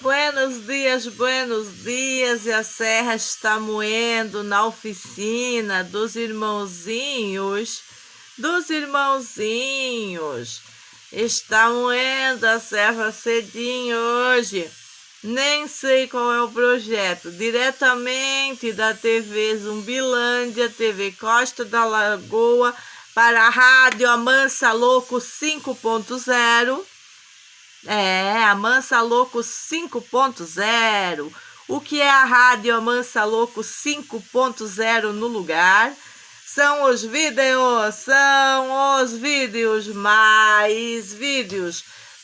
Buenos dias, e a serra está moendo na oficina dos irmãozinhos, Está moendo a serra cedinho hoje. Nem sei qual é o projeto, diretamente da TV Zumbilândia, TV Costa da Lagoa, para a Rádio Amansa Louco 5.0. Amansa Louco 5.0. O que é a Rádio Amansa Louco 5.0 no lugar? São os vídeos,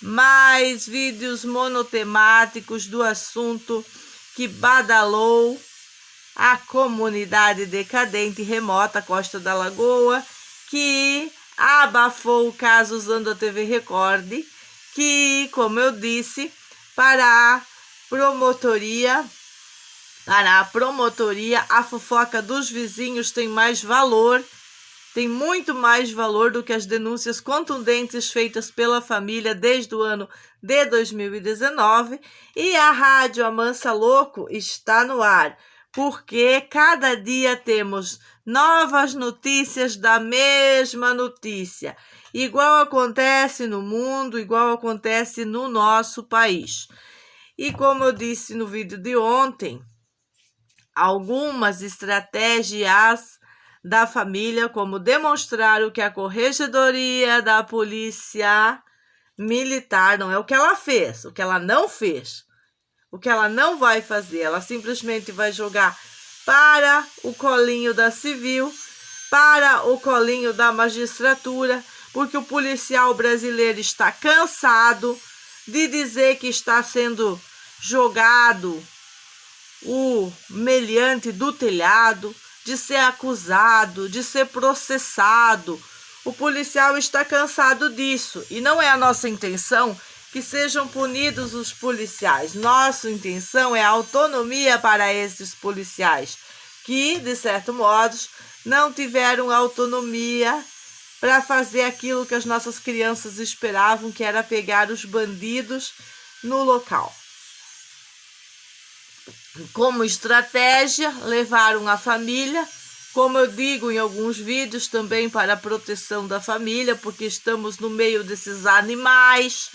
mais vídeos monotemáticos do assunto que badalou a comunidade decadente remota Costa da Lagoa, que abafou o caso usando a TV Record, que, como eu disse, para a promotoria, a fofoca dos vizinhos tem muito mais valor do que as denúncias contundentes feitas pela família desde o ano de 2019, e a Rádio Amansa Louco está no ar, porque cada dia temos novas notícias da mesma notícia. Igual acontece no mundo, igual acontece no nosso país. E como eu disse no vídeo de ontem, algumas estratégias da família, como demonstraram que a Corregedoria da Polícia Militar não é o que ela fez, o que ela não fez, o que ela não vai fazer. Ela simplesmente vai jogar para o colinho da civil, para o colinho da magistratura, porque o policial brasileiro está cansado de dizer que está sendo jogado o meliante do telhado, de ser acusado, de ser processado. O policial está cansado disso, e não é a nossa intenção que sejam punidos os policiais. Nossa intenção é a autonomia para esses policiais, que, de certo modo, não tiveram autonomia para fazer aquilo que as nossas crianças esperavam, que era pegar os bandidos no local. Como estratégia, levaram a família, como eu digo em alguns vídeos, também para a proteção da família, porque estamos no meio desses animais,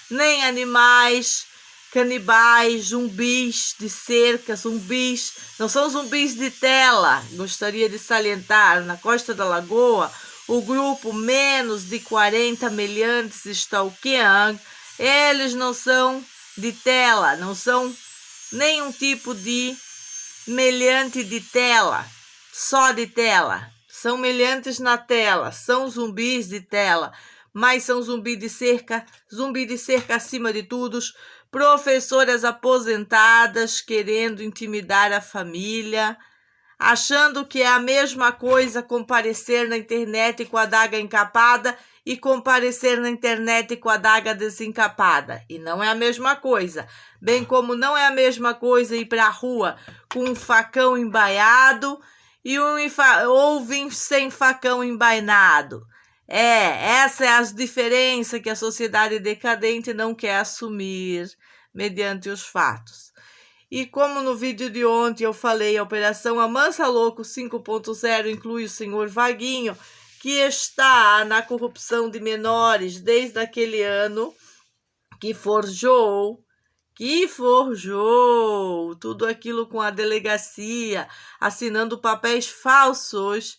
nem animais, canibais, zumbis de cerca, zumbis, não são zumbis de tela. Gostaria de salientar, na Costa da Lagoa, o grupo menos de 40 meliantes stalkeando, eles não são de tela, não são nenhum tipo de meliante de tela, só de tela. São meliantes na tela, são zumbis de tela, mas são zumbi de cerca acima de tudo, professoras aposentadas querendo intimidar a família, achando que é a mesma coisa comparecer na internet com a adaga encapada e comparecer na internet com a adaga desencapada. E não é a mesma coisa. Bem como não é a mesma coisa ir para a rua com um facão embaiado ou vir sem facão embainado. Essa é a diferença que a sociedade decadente não quer assumir mediante os fatos. E como no vídeo de ontem eu falei, a Operação Amansa Louco 5.0 inclui o senhor Vaguinho, que está na corrupção de menores desde aquele ano, que forjou tudo aquilo com a delegacia, assinando papéis falsos,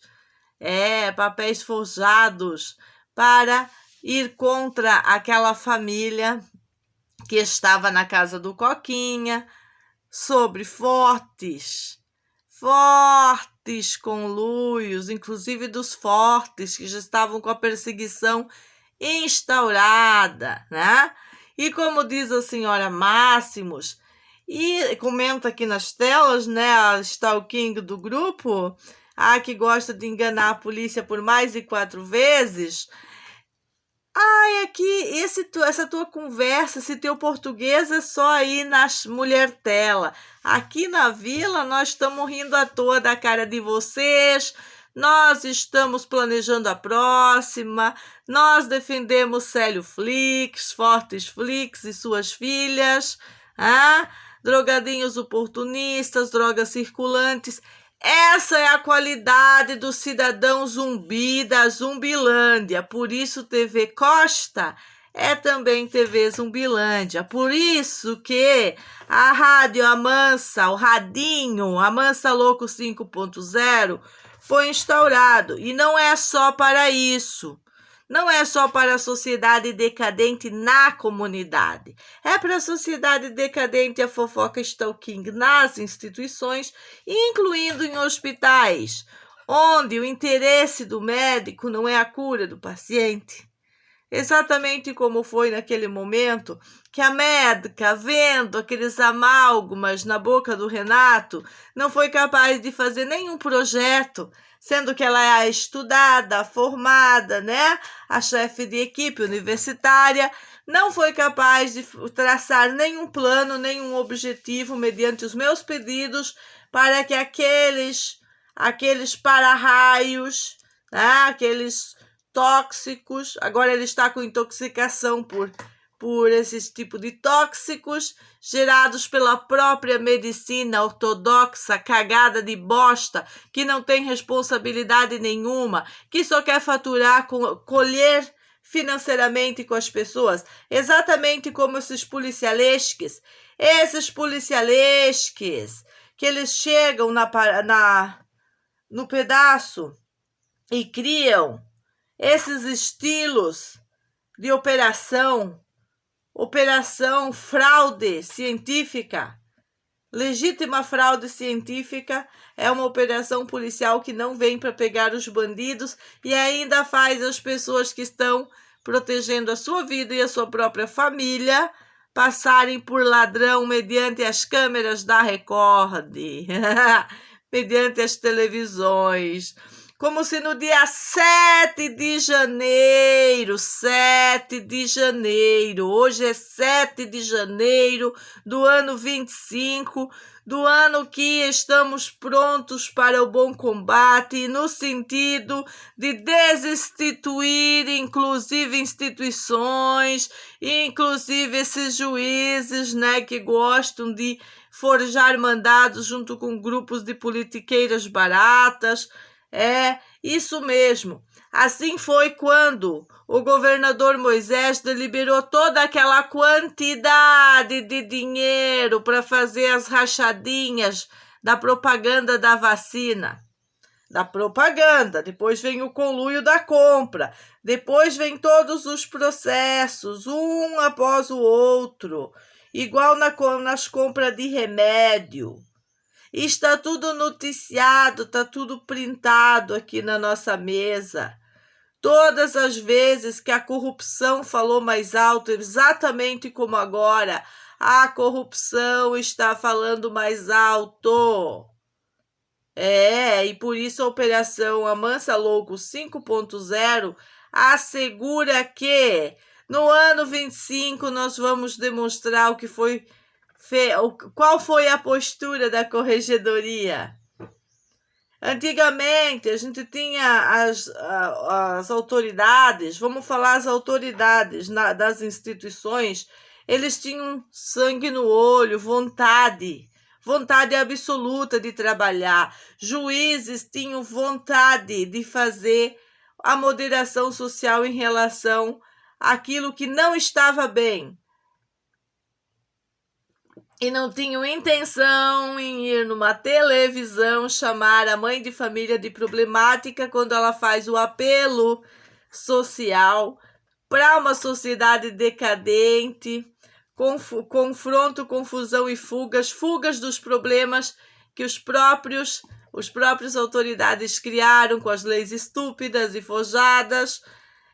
papéis forjados, para ir contra aquela família que estava na casa do Coquinha, sobre fortes conluios, inclusive dos fortes, que já estavam com a perseguição instaurada, né? E como diz a senhora Máximos, e comenta aqui nas telas, né, a stalking do grupo, a que gosta de enganar a polícia por mais de 4 vezes, aqui, essa tua conversa, esse teu português é só aí nas mulher tela. Aqui na vila nós estamos rindo à toa da cara de vocês, nós estamos planejando a próxima, nós defendemos Célio Flix, Fortes Flix e suas filhas, Drogadinhos oportunistas, drogas circulantes. Essa é a qualidade do cidadão zumbi da Zumbilândia. Por isso, TV Costa é também TV Zumbilândia. Por isso que a Rádio Amansa, o Radinho, Amansa Louco 5.0, foi instaurado. E não é só para isso. Não é só para a sociedade decadente na comunidade. É para a sociedade decadente a fofoca stalking nas instituições, incluindo em hospitais, onde o interesse do médico não é a cura do paciente. Exatamente como foi naquele momento que a médica, vendo aqueles amálgamas na boca do Renato, não foi capaz de fazer nenhum projeto, sendo que ela é estudada, formada, né? A chefe de equipe universitária, não foi capaz de traçar nenhum plano, nenhum objetivo mediante os meus pedidos para que aqueles para-raios, né? Aqueles tóxicos, agora ele está com intoxicação por esse tipo de tóxicos gerados pela própria medicina ortodoxa, cagada de bosta, que não tem responsabilidade nenhuma, que só quer faturar, colher financeiramente com as pessoas, exatamente como esses policialesques que eles chegam no pedaço e criam esses estilos de operação fraude científica. Legítima fraude científica é uma operação policial que não vem para pegar os bandidos e ainda faz as pessoas que estão protegendo a sua vida e a sua própria família passarem por ladrão mediante as câmeras da Record, mediante as televisões. Como se no dia 7 de janeiro, hoje é 7 de janeiro do ano 25, do ano que estamos prontos para o bom combate, no sentido de desinstituir, inclusive, instituições, inclusive esses juízes, né, que gostam de forjar mandados junto com grupos de politiqueiras baratas. É isso mesmo. Assim foi quando o governador Moisés deliberou toda aquela quantidade de dinheiro para fazer as rachadinhas da propaganda da vacina. Da propaganda, depois vem o conluio da compra, depois vem todos os processos, um após o outro, igual nas compras de remédio. Está tudo noticiado, está tudo printado aqui na nossa mesa. Todas as vezes que a corrupção falou mais alto, exatamente como agora, a corrupção está falando mais alto. E por isso a Operação Amansa Louco 5.0 assegura que no ano 25 nós vamos demonstrar o que foi qual foi a postura da corregedoria? Antigamente, a gente tinha as autoridades, vamos falar as autoridades das instituições, eles tinham sangue no olho, vontade absoluta de trabalhar. Juízes tinham vontade de fazer a moderação social em relação àquilo que não estava bem. E não tinham intenção em ir numa televisão chamar a mãe de família de problemática quando ela faz o apelo social para uma sociedade decadente, confronto, confusão e fugas dos problemas que os próprios autoridades criaram com as leis estúpidas e forjadas,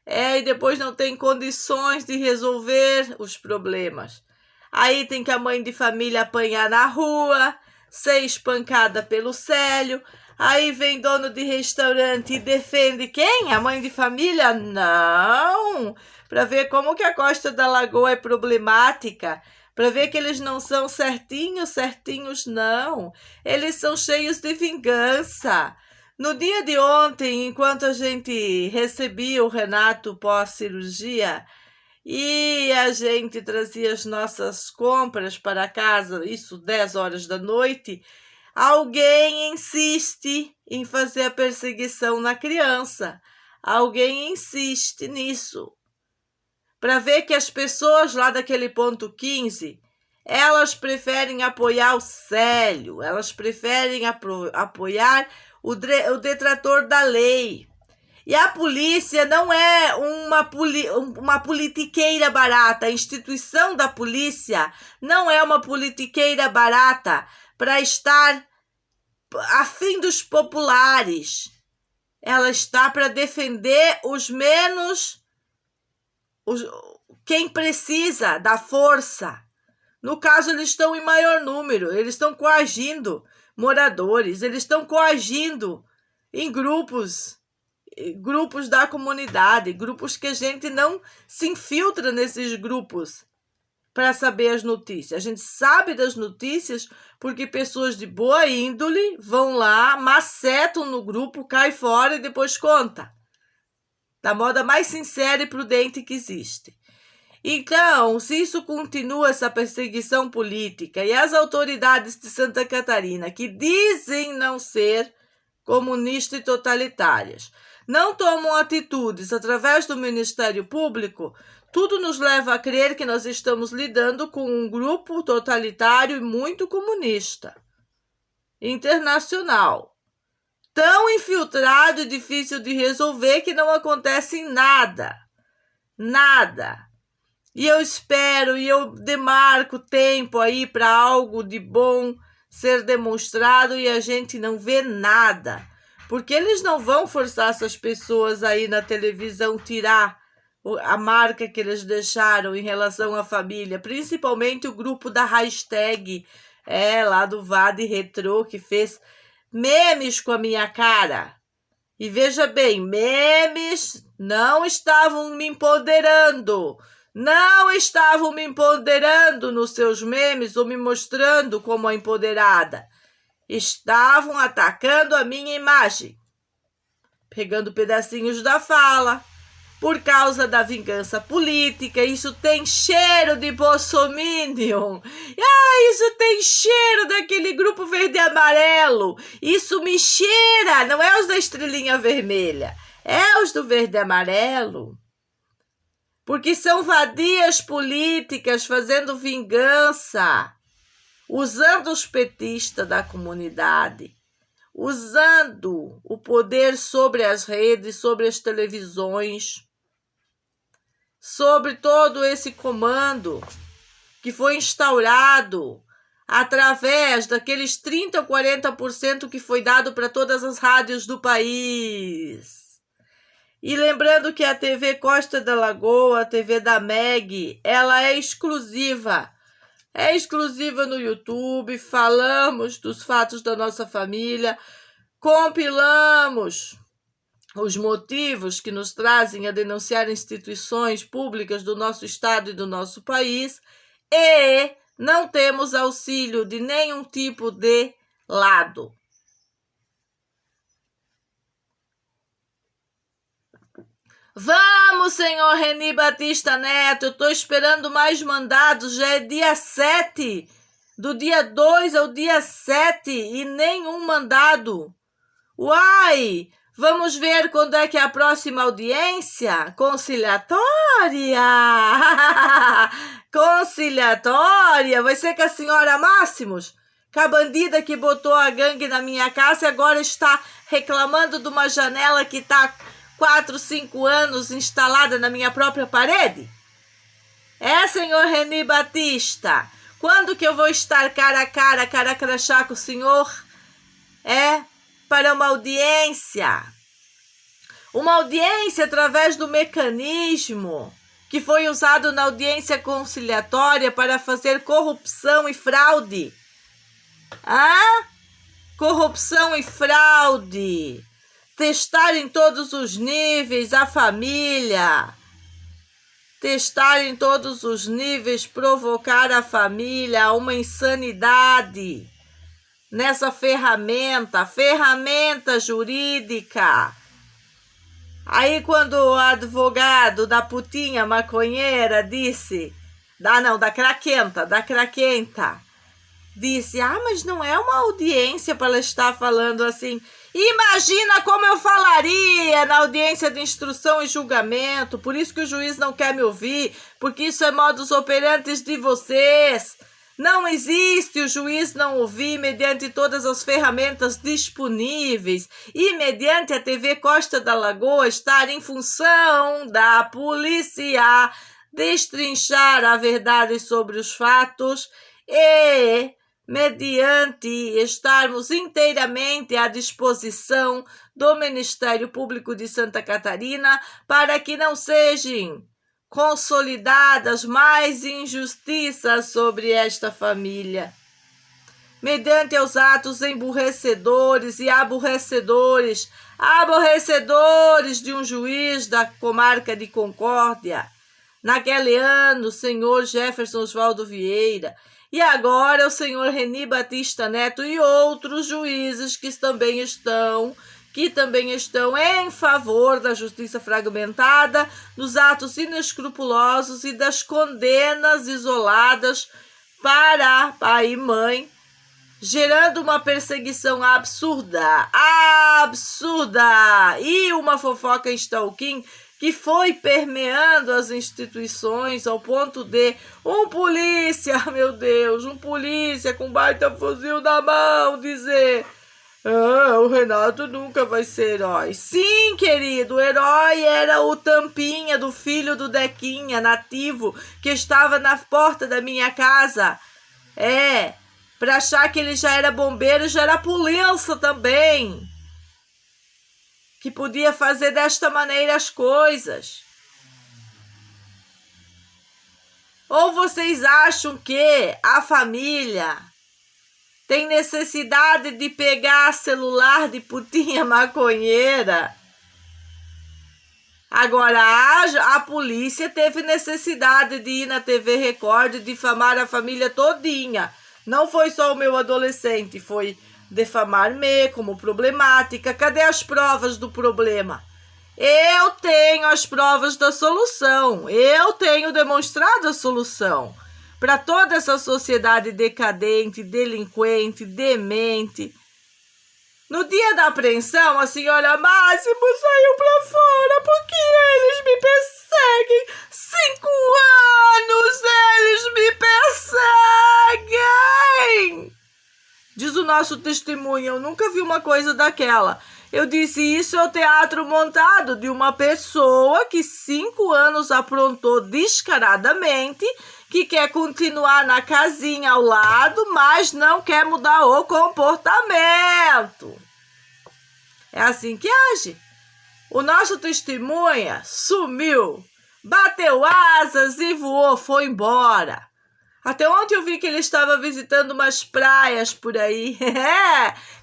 e depois não tem condições de resolver os problemas. Aí tem que a mãe de família apanhar na rua, ser espancada pelo Célio. Aí vem dono de restaurante e defende quem? A mãe de família? Não! Para ver como que a Costa da Lagoa é problemática. Para ver que eles não são certinhos não. Eles são cheios de vingança. No dia de ontem, enquanto a gente recebia o Renato pós-cirurgia, e a gente trazia as nossas compras para casa, isso 10 horas da noite, alguém insiste em fazer a perseguição na criança. Alguém insiste nisso. Para ver que as pessoas lá daquele ponto 15, elas preferem apoiar o Célio, elas preferem apoiar o detrator da lei. E a polícia não é uma politiqueira barata. A instituição da polícia não é uma politiqueira barata para estar a fim dos populares. Ela está para defender os menos, quem precisa da força. No caso, eles estão em maior número, eles estão coagindo moradores, eles estão coagindo em grupos da comunidade, grupos que a gente não se infiltra nesses grupos para saber as notícias. A gente sabe das notícias porque pessoas de boa índole vão lá, macetam no grupo, cai fora e depois conta. Da moda mais sincera e prudente que existe. Então, se isso continua, essa perseguição política, e as autoridades de Santa Catarina, que dizem não ser comunistas e totalitárias, não tomam atitudes através do Ministério Público, tudo nos leva a crer que nós estamos lidando com um grupo totalitário e muito comunista, internacional, tão infiltrado e difícil de resolver que não acontece nada. E eu espero e eu demarco tempo aí para algo de bom ser demonstrado e a gente não vê nada. Porque eles não vão forçar essas pessoas aí na televisão tirar a marca que eles deixaram em relação à família, principalmente o grupo da hashtag, lá do VAD Retrô, que fez memes com a minha cara. E veja bem, memes não estavam me empoderando. Não estavam me empoderando nos seus memes ou me mostrando como a empoderada. Estavam atacando a minha imagem, pegando pedacinhos da fala, por causa da vingança política. Isso tem cheiro de bolsominion. Isso tem cheiro daquele grupo verde e amarelo. Isso me cheira, não é os da estrelinha vermelha, é os do verde e amarelo. Porque são vadias políticas fazendo vingança, usando os petistas da comunidade, usando o poder sobre as redes, sobre as televisões, sobre todo esse comando que foi instaurado através daqueles 30% ou 40% que foi dado para todas as rádios do país. E lembrando que a TV Costa da Lagoa, a TV da MEG, ela é exclusiva. É exclusiva no YouTube, falamos dos fatos da nossa família, compilamos os motivos que nos trazem a denunciar instituições públicas do nosso estado e do nosso país e não temos auxílio de nenhum tipo de lado. Vamos, senhor Reni Batista Neto, eu estou esperando mais mandados, já é dia 7, do dia 2 ao dia 7 e nenhum mandado. Uai, vamos ver quando é que é a próxima audiência conciliatória. Conciliatória, vai ser com a senhora Máximos, com a bandida que botou a gangue na minha casa e agora está reclamando de uma janela que está 4, 5 anos instalada na minha própria parede? Senhor Reni Batista, quando que eu vou estar cara a crachá com o senhor? Para uma audiência. Uma audiência através do mecanismo que foi usado na audiência conciliatória para fazer corrupção e fraude. Corrupção e fraude. Testar em todos os níveis a família. Testar em todos os níveis, provocar a família a uma insanidade. Nessa ferramenta jurídica. Aí quando o advogado da putinha maconheira disse, da craquenta, disse, mas não é uma audiência para ela estar falando assim. Imagina como eu falaria na audiência de instrução e julgamento, por isso que o juiz não quer me ouvir, porque isso é modus operandi de vocês. Não existe o juiz não ouvir mediante todas as ferramentas disponíveis e mediante a TV Costa da Lagoa estar em função da polícia destrinchar a verdade sobre os fatos e mediante estarmos inteiramente à disposição do Ministério Público de Santa Catarina para que não sejam consolidadas mais injustiças sobre esta família. Mediante os atos emburrecedores e aborrecedores de um juiz da comarca de Concórdia, naquele ano, o senhor Jefferson Osvaldo Vieira, e agora o senhor Reni Batista Neto e outros juízes que também estão em favor da justiça fragmentada, dos atos inescrupulosos e das condenas isoladas para pai e mãe, gerando uma perseguição absurda, e uma fofoca em stalking que foi permeando as instituições ao ponto de um polícia com baita fuzil na mão dizer: o Renato nunca vai ser herói. Sim, querido, o herói era o Tampinha do filho do Dequinha, nativo, que estava na porta da minha casa. Para achar que ele já era bombeiro, já era polícia também, que podia fazer desta maneira as coisas. Ou vocês acham que a família tem necessidade de pegar celular de putinha maconheira? Agora, a polícia teve necessidade de ir na TV Record e difamar a família todinha. Não foi só o meu adolescente, foi defamar-me como problemática. Cadê as provas do problema? Eu tenho as provas da solução. Eu tenho demonstrado a solução para toda essa sociedade decadente, delinquente, demente. No dia da apreensão, a senhora Máximo saiu para fora porque eles me perseguem. 5 anos eles me perseguem. Diz o nosso testemunho, eu nunca vi uma coisa daquela. Eu disse, isso é o teatro montado de uma pessoa que 5 anos aprontou descaradamente, que quer continuar na casinha ao lado, mas não quer mudar o comportamento. É assim que age. O nosso testemunha sumiu, bateu asas e voou, foi embora. Até ontem eu vi que ele estava visitando umas praias por aí.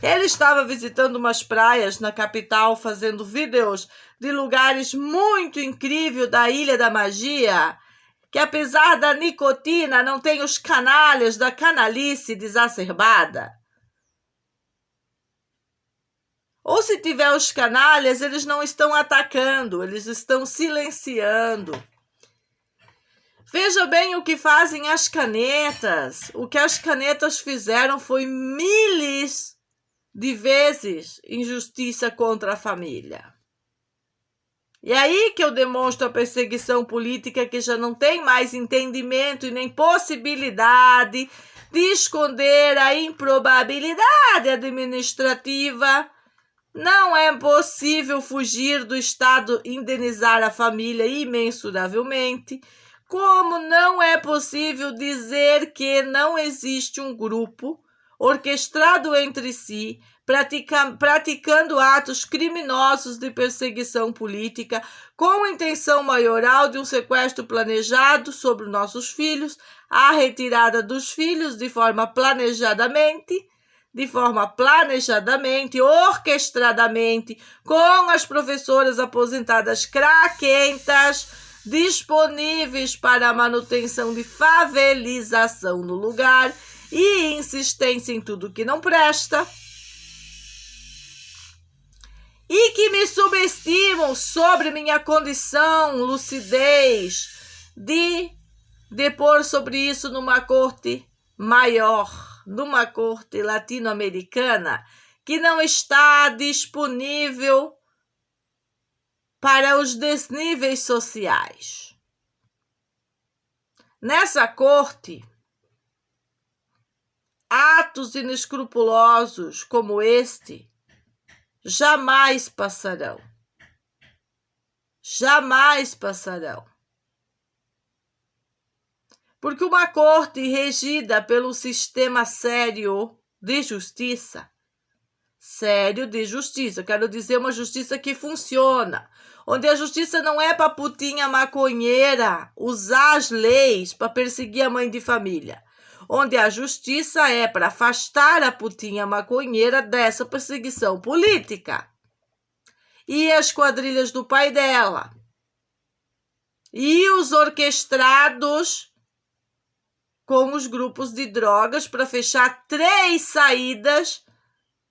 Ele estava visitando umas praias na capital, fazendo vídeos de lugares muito incríveis da Ilha da Magia, que apesar da nicotina não tem os canalhas da canalice desacerbada. Ou se tiver os canalhas, eles não estão atacando, eles estão silenciando. Veja bem o que fazem as canetas. O que as canetas fizeram foi milhares de vezes injustiça contra a família. E aí que eu demonstro a perseguição política, que já não tem mais entendimento e nem possibilidade de esconder a improbabilidade administrativa. Não é possível fugir do Estado indenizar a família imensuravelmente. Como não é possível dizer que não existe um grupo orquestrado entre si, praticando atos criminosos de perseguição política, com intenção maioral de um sequestro planejado sobre nossos filhos, a retirada dos filhos de forma planejadamente, orquestradamente, com as professoras aposentadas craquentas, disponíveis para a manutenção de favelização no lugar e insistência em tudo que não presta. e que me subestimam sobre minha condição, lucidez, de depor sobre isso numa corte maior, numa corte latino-americana, que não está disponível para os desníveis sociais. Nessa corte, atos inescrupulosos como este jamais passarão. Jamais passarão. Porque uma corte regida pelo sistema sério de justiça, quero dizer uma justiça que funciona, onde a justiça não é para putinha maconheira usar as leis para perseguir a mãe de família, onde a justiça é para afastar a putinha maconheira dessa perseguição política. E as quadrilhas do pai dela. E os orquestrados com os grupos de drogas para fechar 3 saídas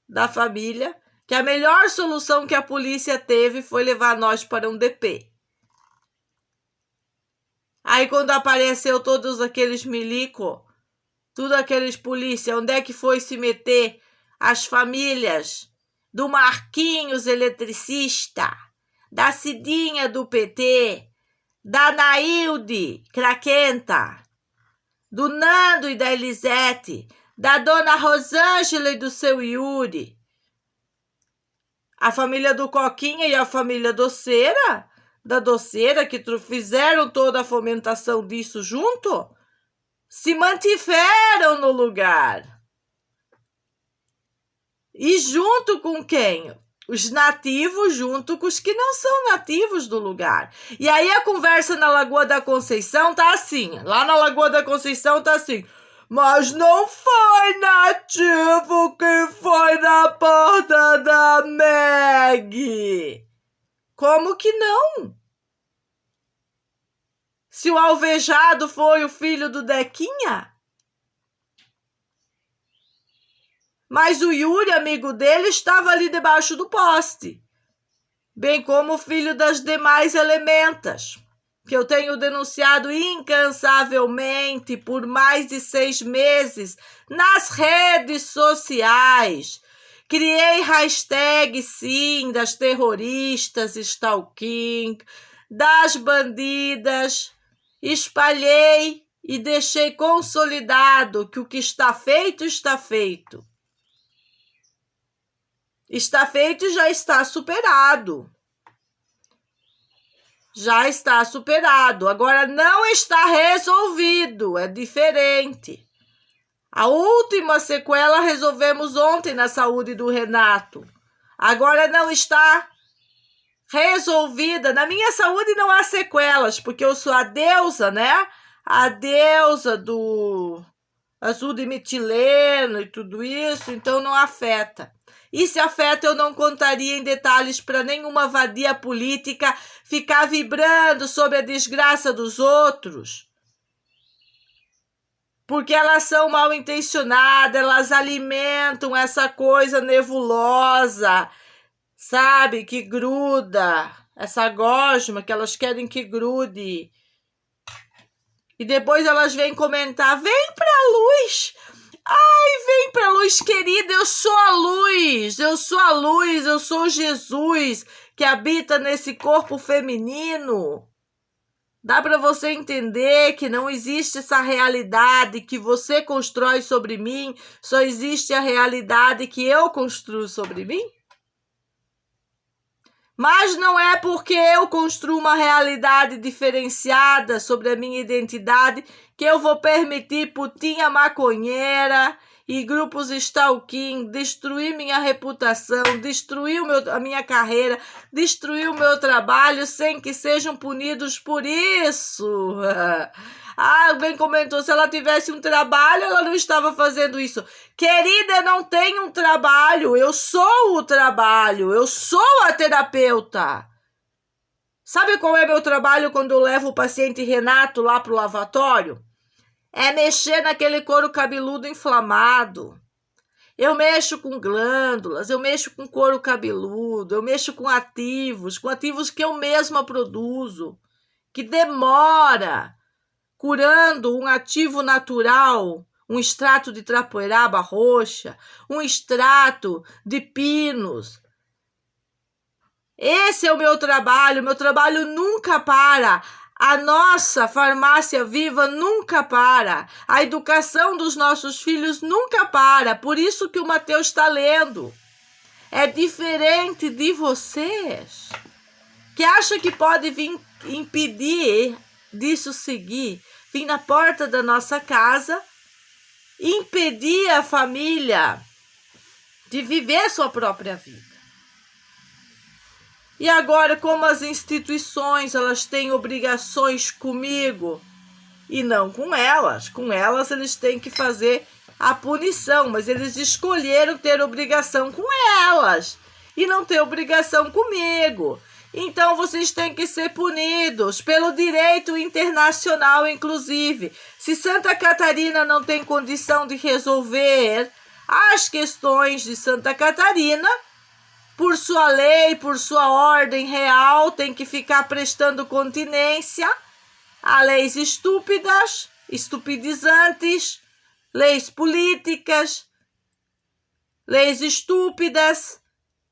da família, que a melhor solução que a polícia teve foi levar nós para um DP. Aí quando apareceu todos aqueles milico, tudo aqueles polícia, onde é que foi se meter as famílias do Marquinhos eletricista, da Cidinha do PT, da Nailde craquenta, do Nando e da Elisete, da dona Rosângela e do seu Yuri, a família do Coquinha e a família Doceira, da Doceira, que fizeram toda a fomentação disso junto, se mantiveram no lugar. E junto com quem? Os nativos junto com os que não são nativos do lugar. E aí a conversa na Lagoa da Conceição tá assim. Lá na Lagoa da Conceição tá assim. Mas não foi nativo quem foi na porta da Meg. Como que não? Se o alvejado foi o filho do Dequinha? Mas o Yuri, amigo dele, estava ali debaixo do poste. Bem como o filho das demais elementas, que eu tenho denunciado incansavelmente por mais de 6 meses nas redes sociais. Criei hashtag, sim, das terroristas, stalking, das bandidas. Espalhei e deixei consolidado que o que está feito, está feito. Está feito e já está superado. Já está superado. Agora não está resolvido. É diferente. A última sequela resolvemos ontem na saúde do Renato. Agora não está resolvida. Na minha saúde não há sequelas, porque eu sou a deusa, né? A deusa do azul de metileno e tudo isso, então não afeta. E se afeta, eu não contaria em detalhes para nenhuma vadia política ficar vibrando sobre a desgraça dos outros. Porque elas são mal intencionadas, elas alimentam essa coisa nebulosa, sabe, que gruda, essa gosma que elas querem que grude. E depois elas vêm comentar, vem pra luz. Ai, vem pra luz, querida, eu sou a luz, eu sou a luz, eu sou Jesus que habita nesse corpo feminino. Dá para você entender que não existe essa realidade que você constrói sobre mim, só existe a realidade que eu construo sobre mim? Mas não é porque eu construo uma realidade diferenciada sobre a minha identidade que eu vou permitir putinha maconheira e grupos stalking destruir minha reputação, destruir a minha carreira, destruir o meu trabalho sem que sejam punidos por isso. Ah, bem comentou, se ela tivesse um trabalho, ela não estava fazendo isso. Querida, eu não tenho um trabalho, eu sou o trabalho, eu sou a terapeuta. Sabe qual é meu trabalho quando eu levo o paciente Renato lá pro lavatório? É mexer naquele couro cabeludo inflamado. Eu mexo com glândulas, eu mexo com couro cabeludo, eu mexo com ativos que eu mesma produzo, que demora, curando um ativo natural, um extrato de trapoeraba roxa, um extrato de pinos. Esse é o meu trabalho nunca para. A nossa farmácia viva nunca para. A educação dos nossos filhos nunca para. Por isso que o Mateus está lendo. É diferente de vocês, que acham que pode vir impedir disso seguir, vir na porta da nossa casa, impedir a família de viver sua própria vida. E agora, como as instituições, elas têm obrigações comigo e não com elas eles têm que fazer a punição, mas eles escolheram ter obrigação com elas e não ter obrigação comigo. Então, vocês têm que ser punidos pelo direito internacional, inclusive. Se Santa Catarina não tem condição de resolver as questões de Santa Catarina, por sua lei, por sua ordem real, tem que ficar prestando continência a leis estúpidas, estupidizantes, leis políticas, leis estúpidas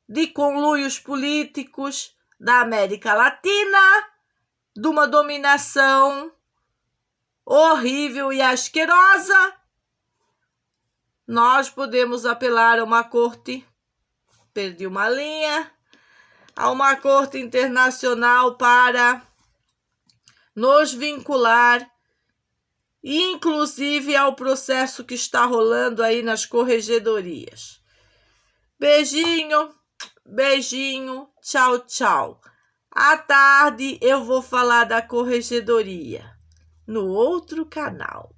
de conluios políticos da América Latina, de uma dominação horrível e asquerosa. Nós podemos apelar a uma corte, perdi uma linha, a uma corte internacional para nos vincular, inclusive ao processo que está rolando aí nas corregedorias. Beijinho, beijinho, tchau, tchau. À tarde eu vou falar da corregedoria no outro canal.